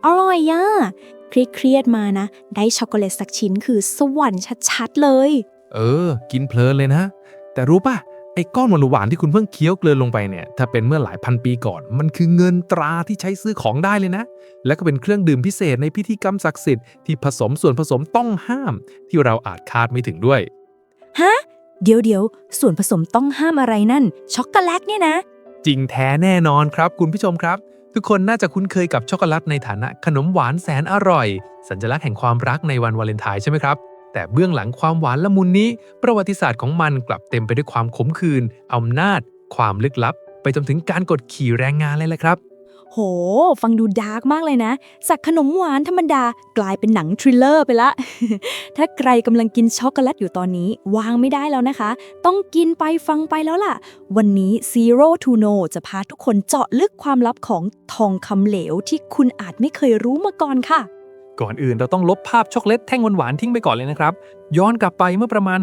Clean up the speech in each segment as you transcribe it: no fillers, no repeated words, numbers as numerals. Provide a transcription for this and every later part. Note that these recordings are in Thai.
อร่อยอ่ะเครียดมานะได้ช็อกโกแลตสักชิ้นคือสวรรค์ชัดๆเลยกินเพลินเลยนะแต่รู้ป่ะไอ้ก้อนหวานๆที่คุณเพิ่งเคี้ยวเกลือลงไปเนี่ยถ้าเป็นเมื่อหลายพันปีก่อนมันคือเงินตราที่ใช้ซื้อของได้เลยนะแล้วก็เป็นเครื่องดื่มพิเศษในพิธีกรรมศักดิ์สิทธิ์ที่ผสมส่วนผสมต้องห้ามที่เราอาจคาดไม่ถึงด้วยฮะเดี๋ยวส่วนผสมต้องห้ามอะไรนั่นช็อกโกแลตเนี่ยนะจริงแท้แน่นอนครับคุณผู้ชมครับทุกคนน่าจะคุ้นเคยกับช็อกโกแลตในฐานะขนมหวานแสนอร่อยสัญลักษณ์แห่งความรักในวันวาเลนไทน์ใช่ไหมครับแต่เบื้องหลังความหวานละมุนนี้ประวัติศาสตร์ของมันกลับเต็มไปด้วยความขมขื่นอำนาจความลึกลับไปจนถึงการกดขี่แรงงานเลยแหละครับ โหฟังดูดาร์กมากเลยนะจากขนมหวานธรรมดากลายเป็นหนังทริลเลอร์ไปละ ถ้าใครกำลังกินช็อกโกแลตอยู่ตอนนี้วางไม่ได้แล้วนะคะต้องกินไปฟังไปแล้วล่ะวันนี้ Zero to No จะพาทุกคนเจาะลึกความลับของทองคำเหลวที่คุณอาจไม่เคยรู้มาก่อนค่ะก่อนอื่นเราต้องลบภาพช็อกโกแลตแท่งหวานๆทิ้งไปก่อนเลยนะครับย้อนกลับไปเมื่อประมาณ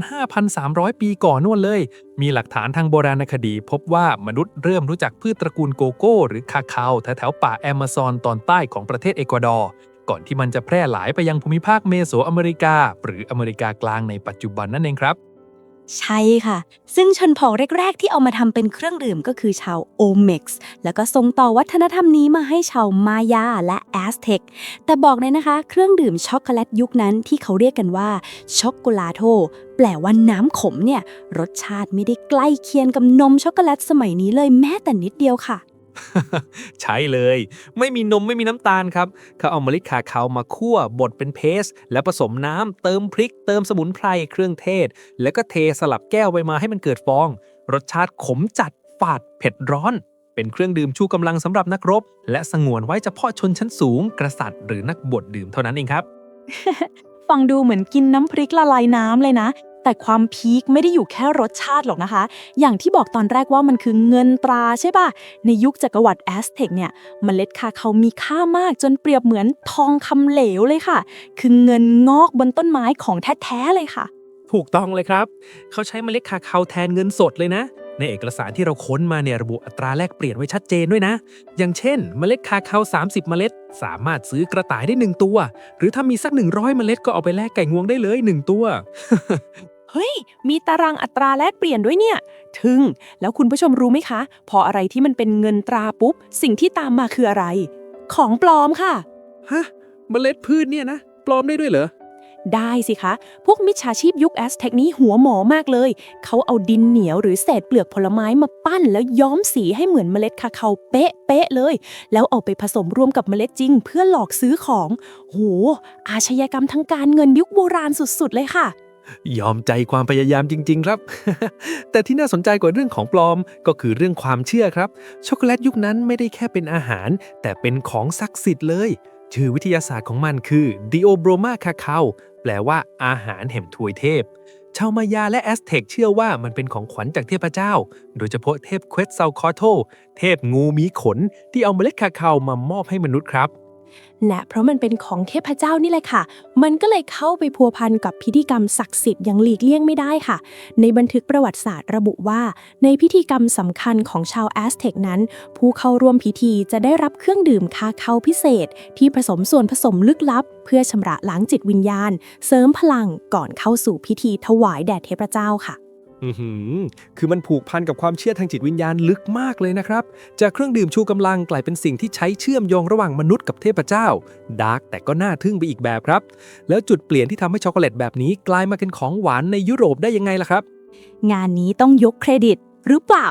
5,300 ปีก่อนนู่นเลยมีหลักฐานทางโบราณคดีพบว่ามนุษย์เริ่มรู้จักพืชตระกูลโกโก้หรือคาคาวแถวๆป่าแอมะซอนตอนใต้ของประเทศเอกวาดอร์ก่อนที่มันจะแพร่หลายไปยังภูมิภาคเมโสอเมริกาหรืออเมริกากลางในปัจจุบันนั่นเองครับ ใช่ค่ะซึ่งชนเผ่าแรกๆที่เอามาทำเป็นเครื่องดื่มก็คือชาวโอเม็กซ์แล้วก็ส่งต่อวัฒนธรรมนี้มาให้ชาวมายาและแอสเท็กแต่บอกเลยนะคะเครื่องดื่มช็อกโกแลตยุคนั้นที่เขาเรียกกันว่าช็อกโกลาโตแปลว่าน้ำขมเนี่ยรสชาติไม่ได้ใกล้เคียงกับนมช็อกโกแลตสมัยนี้เลยแม้แต่นิดเดียวค่ะ ใช่เลยไม่มีนมไม่มีน้ำตาลครับเขาเอาเมล็ดคาคาวมาคั่วบดเป็นเพสแล้วผสมน้ำเติมพริกเติมสมุนไพรเครื่องเทศแล้วก็เทสลับแก้วไปมาให้มันเกิดฟองรสชาติขมจัดฝาดเผ็ดร้อนเป็นเครื่องดื่มชูกำลังสำหรับนักรบและสงวนไว้เฉพาะชนชั้นสูงกษัตริย์หรือนักบวชดื่มเท่านั้นเองครับ ฟังดูเหมือนกินน้ำพริกละลายน้ำเลยนะแต่ความพีคไม่ได้อยู่แค่รสชาติหรอกนะคะ อย่างที่บอกตอนแรกว่ามันคือเงินตราใช่ป่ะ ในยุคจักรวรรดิแอสเท็กเนี่ยเมล็ดคาเขามีค่ามากจนเปรียบเหมือนทองคำเหลวเลยค่ะ คือเงินงอกบนต้นไม้ของแท้ๆเลยค่ะ ถูกต้องเลยครับเขาใช้เมล็ดคาคาวแทนเงินสดเลยนะในเอกสารที่เราค้นมาเนี่ยระบุอัตราแลกเปลี่ยนไว้ชัดเจนด้วยนะอย่างเช่นเมล็ดคาคาว30เมล็ดสามารถซื้อกระต่ายได้1ตัวหรือถ้ามีสัก100เมล็ดก็เอาไปแลกไก่งวงได้เลย1ตัว เฮ้ย มีตารางอัตราแลกเปลี่ยนด้วยเนี่ย ถึง แล้วคุณผู้ชมรู้ไหมคะ พออะไรที่มันเป็นเงินตราปุ๊บ สิ่งที่ตามมาคืออะไร ของปลอมค่ะ ฮะเมล็ดพืชเนี่ยนะปลอมได้ด้วยเหรอได้สิคะ พวกมิจฉาชีพยุคแอสเท็กนี้หัวหมอมากเลย เขาเอาดินเหนียวหรือเศษเปลือกผลไม้มาปั้นแล้วย้อมสีให้เหมือนเมล็ดคาคาเป๊ะเลย แล้วเอาไปผสมรวมกับเมล็ดจริงเพื่อหลอกซื้อของ โห อาชญากรรมทางการเงินยุคโบราณสุดๆเลยค่ะ ยอมใจความพยายามจริงๆครับ แต่ที่น่าสนใจกว่าเรื่องของปลอมก็คือเรื่องความเชื่อครับช็อกโกแลตยุคนั้นไม่ได้แค่เป็นอาหารแต่เป็นของศักดิ์สิทธิ์เลยชื่อวิทยาศาสตร์ของมันคือ Diabroma Cacao แปลว่าอาหารแห่งทวยเทพชาวมายาและแอสเท็กเชื่อว่ามันเป็นของขวัญจากเทพเจ้าโดยเฉพาะเทพเควตซาลคอโตเทพงูมีขนที่เอาเมล็ดคาคาวมามอบให้มนุษย์ครับ และเพราะมันเป็นของเทพเจ้านี่แหละค่ะ มันก็เลยเข้าไปพัวพันกับพิธีกรรมศักดิ์สิทธิ์อย่างหลีกเลี่ยงไม่ได้ค่ะ ในบันทึกประวัติศาสตร์ระบุว่าในพิธีกรรมสำคัญของชาวแอสเท็กนั้น ผู้เข้าร่วมพิธีจะได้รับเครื่องดื่มคาคาพิเศษที่ผสมส่วนผสมลึกลับเพื่อชำระล้างจิตวิญญาณเสริมพลังก่อนเข้าสู่พิธีถวายแด่เทพเจ้าค่ะ คือมันผูกพันกับความเชื่อทางจิตวิญญาณลึกมากเลยนะครับจากเครื่องดื่มชูกำลังกลายเป็นสิ่งที่ใช้เชื่อมโยงระหว่างมนุษย์กับเทพเจ้าดาร์กแต่ก็น่าทึ่งไปอีกแบบครับแล้วจุดเปลี่ยนที่ทำให้ช็อกโกแลตแบบนี้กลายมาเป็นของหวานในยุโรปได้ยังไงล่ะครับ งานนี้ต้องยกเครดิตหรือเปล่า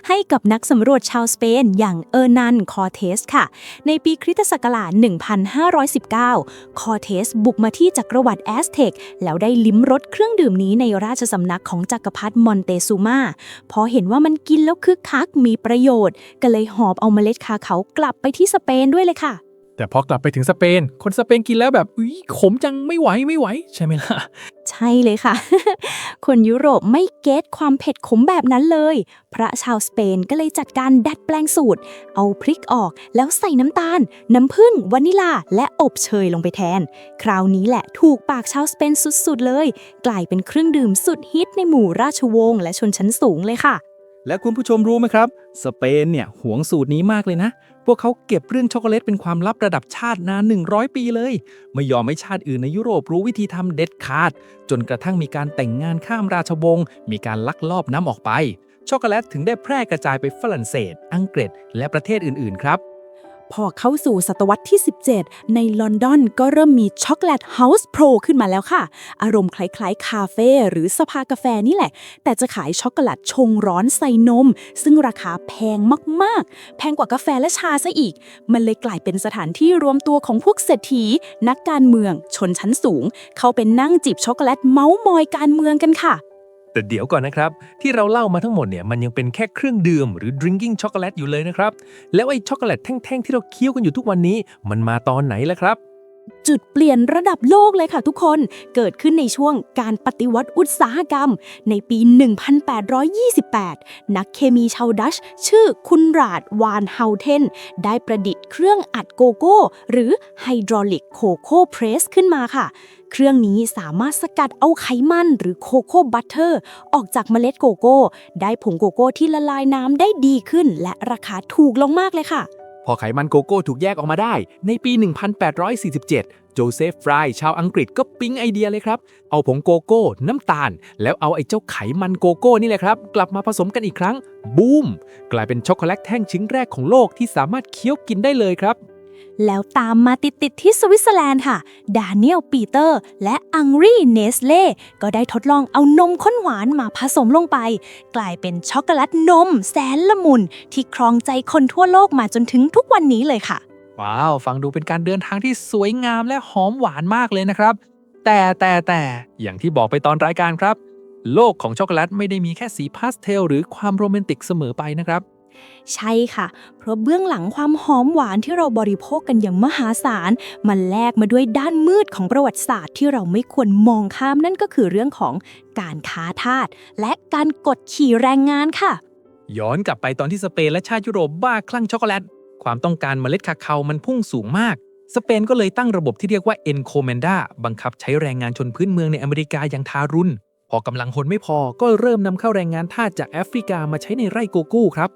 ให้กับนักสำรวจชาวสเปนอย่างเออร์นันคอร์เทสค่ะในปีคริสตศักราช 1519 คอร์เทสบุกมาที่จักรวรรดิแอสเท็กแล้วได้ลิ้มรสเครื่องดื่มนี้ในราชสำนักของจักรพรรดิมอนเตซูมาพอเห็นว่ามันกินแล้วคึกคักมีประโยชน์ก็เลยหอบเอาเมล็ดคาเขากลับไปที่สเปนด้วยเลยค่ะ แต่พอกลับไปถึงสเปนคนสเปนกินแล้วแบบขมจังไม่ไหวใช่ไหมล่ะ ใช่เลยค่ะ คนยุโรปไม่เก็ตความเผ็ดขมแบบนั้นเลย พระชาวสเปนก็เลยจัดการดัดแปลงสูตร เอาพริกออกแล้วใส่น้ำตาล น้ำผึ้งวานิลา และอบเชยลงไปแทน คราวนี้แหละถูกปากชาวสเปนสุดๆเลย กลายเป็นเครื่องดื่มสุดฮิตในหมู่ราชวงศ์และชนชั้นสูงเลยค่ะ และคุณผู้ชมรู้ไหมครับสเปนเนี่ยหวงสูตรนี้มากเลยนะ พวกเขาเก็บเรื่องช็อกโกแลตเป็นความลับระดับชาตินาน100 ปีเลยไม่ยอมให้ชาติอื่นในยุโรปรู้วิธีทำเด็ดขาดจนกระทั่งมีการแต่งงานข้ามราชวงศ์มีการลักลอบนำออกไปช็อกโกแลตถึงได้แพร่กระจายไปฝรั่งเศสอังกฤษและประเทศอื่นๆครับ พอเข้าสู่ศตวรรษที่ 17 ในลอนดอนก็เริ่มมีช็อกโกแลตเฮาส์โปรขึ้นมาแล้วค่ะ อารมณ์คล้ายๆคาเฟ่หรือสภากาแฟนี่แหละ แต่จะขายช็อกโกแลตชงร้อนใส่นม ซึ่งราคาแพงมากๆ แพงกว่ากาแฟและชาซะอีก มันเลยกลายเป็นสถานที่รวมตัวของพวกเศรษฐี นักการเมือง ชนชั้นสูง เข้าไปนั่งจิบช็อกโกแลตเมาส์มอยการเมืองกันค่ะ แต่เดี๋ยวก่อนนะครับ ที่เราเล่ามาทั้งหมดเนี่ยมันยังเป็นแค่เครื่องดื่มหรือ drinking ช็อกโกแลตอยู่เลยนะครับ แล้วไอ้ช็อกโกแลตแท่งๆที่เราเคี้ยวกันอยู่ทุกวันนี้มันมาตอนไหนล่ะครับ จุดเปลี่ยนระดับโลกเลยค่ะทุกคน เกิดขึ้นในช่วงการปฏิวัติอุตสาหกรรม ในปี 1828 นักเคมีชาวดัชชื่อคุณราดวานเฮาเทนได้ประดิษฐ์เครื่องอัดโกโก้ หรือไฮดรอลิกโคโค่เพรสขึ้นมาค่ะ เครื่องนี้สามารถสกัดเอาไขมันหรือโคโค่บัตเตอร์ออกจากเมล็ดโกโก้ ได้ผงโกโก้ที่ละลายน้ำได้ดีขึ้น และราคาถูกลงมากเลยค่ะ พอไขมันโกโก้ถูกแยกออกมาได้ ในปี 1847 โจเซฟฟรายชาวอังกฤษก็ปิ๊งไอเดียเลยครับ เอาผงโกโก้ น้ำตาล แล้วเอาไอ้เจ้าไขมันโกโก้นี่แหละครับ กลับมาผสมกันอีกครั้ง บูม กลายเป็นช็อกโกแลตแท่งชิ้นแรกของโลกที่สามารถเคี้ยวกินได้เลยครับ แล้วตามมาติดๆที่สวิตเซอร์แลนด์ค่ะ ดาเนียล ปีเตอร์ และอังรีเนสเล่ก็ได้ทดลองเอานมข้นหวานมาผสมลงไป กลายเป็นช็อกโกแลตนมแสนละมุนที่ครองใจคนทั่วโลกมาจนถึงทุกวันนี้เลยค่ะ ว้าว ฟังดูเป็นการเดินทางที่สวยงามและหอมหวานมากเลยนะครับ แต่อย่างที่บอกไปตอนรายการครับ โลกของช็อกโกแลตไม่ได้มีแค่สีพาสเทลหรือความโรแมนติกเสมอไปนะครับ ใช่ค่ะ เพราะเบื้องหลังความหอมหวานที่เราบริโภคกันอย่างมหาศาล มันแลกมาด้วยด้านมืดของประวัติศาสตร์ที่เราไม่ควรมองข้ามนั่นก็คือเรื่องของการค้าทาสและการกดขี่แรงงานค่ะ ย้อนกลับไปตอนที่สเปนและชาติยุโรปบ้าคลั่งช็อกโกแลต ความต้องการเมล็ดคาคามันพุ่งสูงมาก สเปนก็เลยตั้งระบบที่เรียกว่า Encomenda บังคับใช้แรงงานชนพื้นเมืองในอเมริกาอย่างทารุณ พอกำลังคนไม่พอ ก็เริ่มนำเข้าแรงงานทาสจากแอฟริกามาใช้ในไร่โกโก้ครับ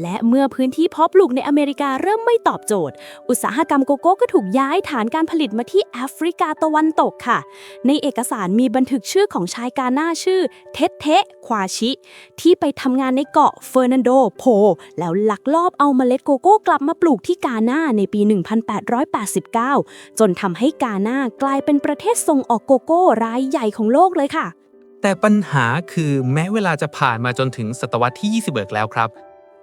และเมื่อพื้นที่เพาะปลูกในอเมริกาเริ่มไม่ตอบโจทย์ อุตสาหกรรมโกโก้ก็ถูกย้ายฐานการผลิตมาที่แอฟริกาตะวันตกค่ะ ในเอกสารมีบันทึกชื่อของชายกาหน้าชื่อเทเทควาชิ ที่ไปทำงานในเกาะเฟอร์นันโดโพ แล้วลักลอบเอาเมล็ดโกโก้กลับมาปลูกที่กาหน้าในปี 1889 จนทำให้กาหน้ากลายเป็นประเทศส่งออกโกโก้รายใหญ่ของโลกเลยค่ะ แต่ปัญหาคือแม้เวลาจะผ่านมาจนถึงศตวรรษที่ 21 แล้วครับ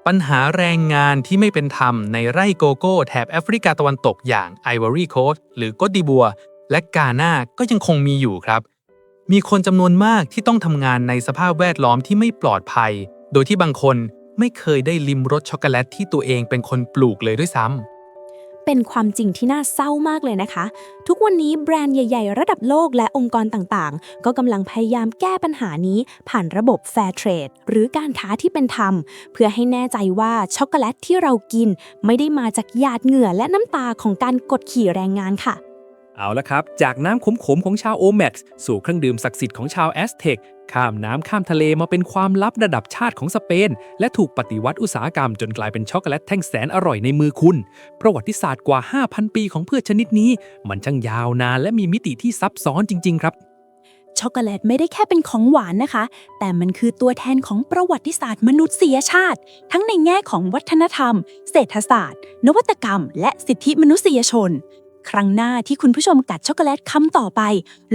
ปัญหาแรงงานที่ไม่เป็นธรรมในไร่โกโก้แถบแอฟริกาตะวันตกอย่างไอวอรี่โคสต์หรือโกตดิบัวและกาหน้าก็ยังคงมีอยู่ครับ มีคนจำนวนมากที่ต้องทำงานในสภาพแวดล้อมที่ไม่ปลอดภัย โดยที่บางคนไม่เคยได้ลิมรสช็อกโกแลตที่ตัวเองเป็นคนปลูกเลยด้วยซ้ำ เป็นความจริงที่น่าเศร้ามากเลยนะคะ ทุกวันนี้แบรนด์ใหญ่ๆ ระดับโลกและองค์กรต่างๆ ก็กำลังพยายามแก้ปัญหานี้ผ่านระบบ Fair Trade หรือการค้าที่เป็นธรรม เพื่อให้แน่ใจว่าช็อกโกแลตที่เรากินไม่ได้มาจากหยาดเหงื่อและน้ำตาของการกดขี่แรงงานค่ะ เอาละครับ จากน้ำขมๆของชาวโอเมกส์สู่เครื่องดื่มศักดิ์สิทธิ์ของชาวแอสเท็กข้ามน้ำข้ามทะเลมาเป็นความลับระดับชาติของสเปน และถูกปฏิวัติอุตสาหกรรมจนกลายเป็นช็อกโกแลตแท่งแสนอร่อยในมือคุณ ประวัติศาสตร์กว่า 5,000 ปีของพืชชนิดนี้ มันช่างยาวนานและมีมิติที่ซับซ้อนจริงๆครับ ช็อกโกแลตไม่ได้แค่เป็นของหวานนะคะ แต่มันคือตัวแทนของประวัติศาสตร์มนุษยชาติ ทั้งในแง่ของวัฒนธรรม เศรษฐศาสตร์ นวัตกรรม และสิทธิมนุษยชน ครั้งหน้าที่คุณผู้ชมกัดช็อกโกแลตคำต่อไป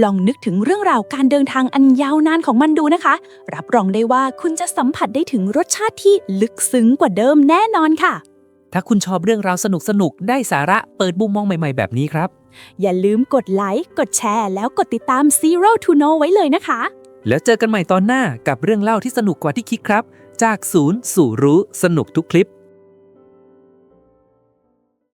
ลองนึกถึงเรื่องราวการเดินทางอันยาวนานของมันดูนะคะ รับรองได้ว่าคุณจะสัมผัสได้ถึงรสชาติที่ลึกซึ้งกว่าเดิมแน่นอนค่ะ ถ้าคุณชอบเรื่องราวสนุกๆ ได้สาระเปิดมุมมองใหม่ๆ แบบนี้ครับ อย่าลืมกดไลค์ กดแชร์ แล้วกดติดตาม Zero to Know ไว้เลยนะคะ แล้วเจอกันใหม่ตอนหน้ากับเรื่องเล่าที่สนุกกว่าที่คิดครับ จากศูนย์สู่รู้สนุกทุกคลิป